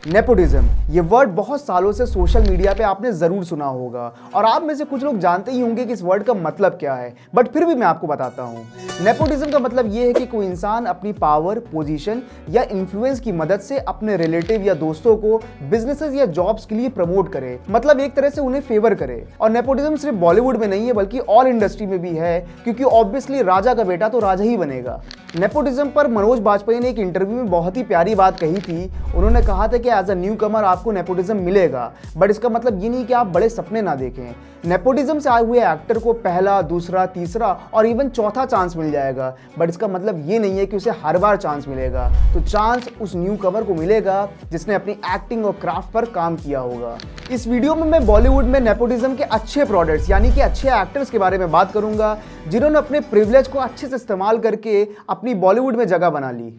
Nepotism, ये word बहुत सालों से सोशल मीडिया पे आपने ज़रूर सुना होगा और आप में से कुछ लोग जानते ही होंगे कि इस वर्ड का मतलब क्या है, बट फिर भी मैं आपको बताता हूँ। नेपोटिज्म का मतलब ये है कि कोई इंसान अपनी पावर, पोजीशन या इन्फ्लुएंस की मदद से अपने रिलेटिव या दोस्तों को बिजनेसेस या जॉब्स के लिए प्रमोट करे, मतलब एक तरह से उन्हें फेवर करे। और नेपोटिज्म सिर्फ बॉलीवुड में नहीं है बल्कि ऑल इंडस्ट्री में भी है, क्योंकि ऑब्वियसली राजा का बेटा तो राजा ही बनेगा। नेपोटिज्म पर मनोज बाजपेयी ने एक इंटरव्यू में बहुत ही प्यारी बात कही थी। उन्होंने कहा था कि एज अ न्यू कमर आपको नेपोटिज्म मिलेगा, बट इसका मतलब ये नहीं कि आप बड़े सपने ना देखें। नेपोटिज्म से आए हुए एक्टर को पहला, दूसरा, तीसरा और इवन चौथा चांस मिल जाएगा, बट इसका मतलब ये नहीं है कि उसे हर बार चांस मिलेगा। तो चांस उस न्यू कमर को मिलेगा जिसने अपनी एक्टिंग और क्राफ्ट पर काम किया होगा। इस वीडियो में मैं बॉलीवुड में नेपोटिज्म के अच्छे प्रोडक्ट्स यानी कि अच्छे एक्टर्स के बारे में बात करूंगा, जिन्होंने अपने प्रिविलेज को अच्छे से इस्तेमाल करके अपनी बॉलीवुड में जगह बना ली।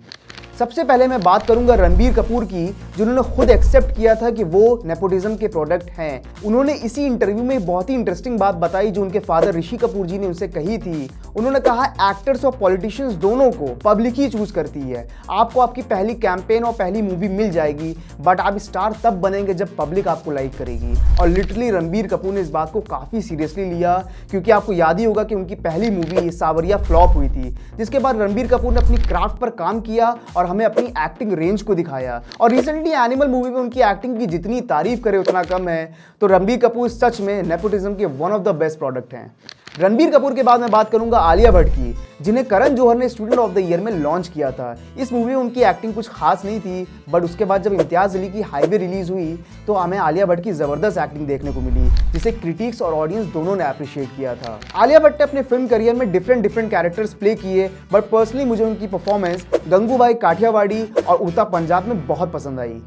सबसे पहले मैं बात करूंगा रणबीर कपूर की, जिन्होंने खुद एक्सेप्ट किया था कि वो नेपोटिज्म के प्रोडक्ट हैं। उन्होंने इसी इंटरव्यू में बहुत ही इंटरेस्टिंग बात बताई जो उनके फादर ऋषि कपूर जी ने उनसे कही थी। उन्होंने कहा एक्टर्स और पॉलिटिशियंस दोनों को पब्लिक ही चूज करती है। आपको आपकी पहली कैंपेन और पहली मूवी मिल जाएगी, बट आप स्टार तब बनेंगे जब पब्लिक आपको लाइक करेगी। और लिटरली रणबीर कपूर ने इस बात को काफी सीरियसली लिया, क्योंकि आपको याद ही होगा कि उनकी पहली मूवी सावरिया फ्लॉप हुई थी, जिसके बाद रणबीर कपूर ने अपनी क्राफ्ट पर काम किया और हमें अपनी एक्टिंग रेंज को दिखाया। और रिसेंटली एनिमल मूवी में उनकी एक्टिंग की जितनी तारीफ करे उतना कम है। तो रणबीर कपूर सच में नेपोटिज्म के one of the best product हैं। रणबीर कपूर के बाद मैं बात करूंगा आलिया भट्ट की, जिन्हें करण जौहर ने स्टूडेंट ऑफ द ईयर में लॉन्च किया था। इस मूवी में उनकी एक्टिंग कुछ खास नहीं थी, बट उसके बाद जब इम्तियाज अली की हाईवे रिलीज हुई तो हमें आलिया भट्ट की जबरदस्त एक्टिंग देखने को मिली, जिसे क्रिटिक्स और ऑडियंस दोनों ने अप्रिशिएट किया था। आलिया भट्ट ने अपने फिल्म करियर में डिफरेंट कैरेक्टर्स प्ले किए, बट पर्सनली मुझे उनकी परफॉर्मेंस गंगूबाई काठियावाड़ी और उड़ता पंजाब में बहुत पसंद आई।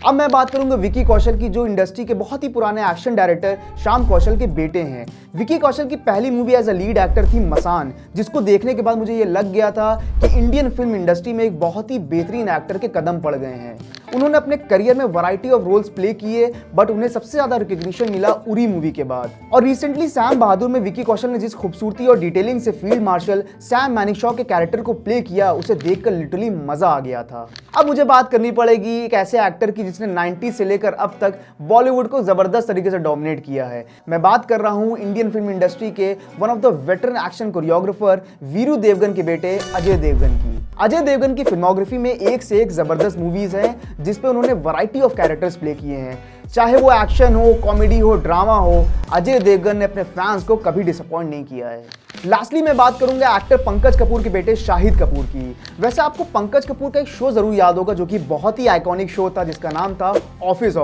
अब मैं बात करूंगा विकी कौशल की, जो इंडस्ट्री के बहुत ही पुराने एक्शन डायरेक्टर श्याम कौशल के बेटे हैं। विकी कौशल की पहली movie as a lead actor थी मसान, जिसको देखने के बाद मुझे ये लग गया था कि इंडियन फिल्म इंडस्ट्री में एक बहुत ही बेहतरीन एक्टर के कदम पड़ गए हैं। उन्होंने अपने करियर में वैरायटी ऑफ रोल्स प्ले किए, बट उन्हें सबसे ज्यादा रिकग्निशन मिला उरी मूवी के बाद। और रिसेंटली सैम बहादुर में विकी कौशल ने जिस खूबसूरती और डिटेलिंग से फील्ड मार्शल सैम मैनिशॉ के कैरेक्टर को प्ले किया, उसे देखकर लिटरली मजा आ गया था। अब मुझे बात करनी पड़ेगी एक ऐसे एक्टर की जिसने 90 से लेकर अब तक बॉलीवुड को जबरदस्त तरीके से डोमिनेट किया है। मैं बात कर रहा हूं इंडियन फिल्म इंडस्ट्री के one of the veteran action choreographer Veeru Devgan के बेटे अजय देवगन की। अजय देवगन की फिल्मोग्राफी में एक से एक जबरदस्त मूवीज हैं, जिसपे उन्होंने वैरायटी ऑफ कैरेक्टर्स प्ले किए हैं। चाहे वो एक्शन हो, कॉमेडी हो, ड्रामा हो, अजय देवगन ने अपने फैंस को कभी डिसअपॉइंट नहीं किया है। लास्टली मैं बात करूंगा एक्टर पंकज कपूर के बेटे शाहिद कपूर की। वैसे आपको पंकज कपूर का एक शो जरूर याद होगा जो कि बहुत ही आइकॉनिक शो था, जिसका नाम था ऑफिस।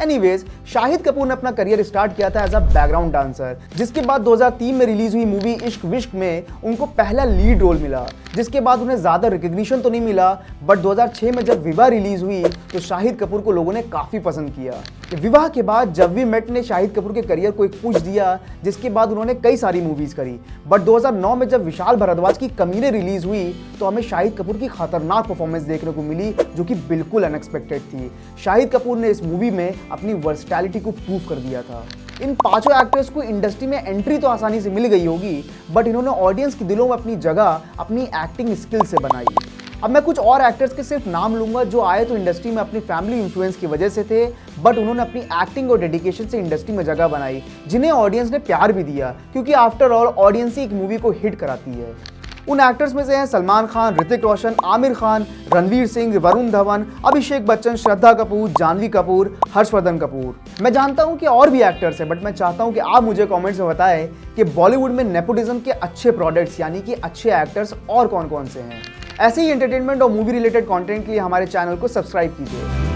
एनीवेज, शाहिद कपूर ने अपना करियर स्टार्ट किया था एज अ बैकग्राउंड डांसर, जिसके बाद 2003 में रिलीज हुई मूवी इश्क विश्क में उनको पहला लीड रोल मिला, जिसके बाद उन्हें ज्यादा रिकग्निशन तो नहीं मिला, बट 2006 में जब विवाह रिलीज हुई तो शाहिद कपूर को लोगों ने काफी पसंद किया। विवाह के बाद जब वी मेट ने शाहिद कपूर के करियर को एक पुश दिया, जिसके बाद उन्होंने कई सारी मूवीज करी। बट 2009 में जब विशाल भारद्वाज की कमीने रिलीज हुई तो हमें शाहिद कपूर की खतरनाक परफॉर्मेंस देखने को मिली, जो कि बिल्कुल अनएक्सपेक्टेड थी। शाहिद कपूर ने इस मूवी में अपनी वर्सटैलिटी को प्रूव कर दिया था। इन पांचों एक्टर्स को इंडस्ट्री में एंट्री तो आसानी से मिल गई होगी, बट इन्होंने ऑडियंस के दिलों में अपनी जगह अपनी एक्टिंग स्किल से बनाई। अब मैं कुछ और एक्टर्स के सिर्फ नाम लूंगा जो आए तो इंडस्ट्री में अपनी फैमिली इन्फ्लुएंस की वजह से थे, बट उन्होंने अपनी एक्टिंग और डेडिकेशन से इंडस्ट्री में जगह बनाई, जिन्हें ऑडियंस ने प्यार भी दिया, क्योंकि आफ्टर ऑल ऑडियंस ही एक मूवी को हिट कराती है। उन एक्टर्स में से हैं सलमान खान, ऋतिक रोशन, आमिर खान, रणवीर सिंह, वरुण धवन, अभिषेक बच्चन, श्रद्धा कपूर, जानवी कपूर, हर्षवर्धन कपूर। मैं जानता हूं कि और भी एक्टर्स हैं, बट मैं चाहता हूं कि आप मुझे कमेंट्स में बताएं कि बॉलीवुड में नेपोटिज्म के अच्छे प्रोडक्ट्स यानी कि अच्छे एक्टर्स और कौन कौन से हैं। ऐसे ही एंटरटेनमेंट और मूवी रिलेटेड कंटेंट के लिए हमारे चैनल को सब्सक्राइब कीजिए।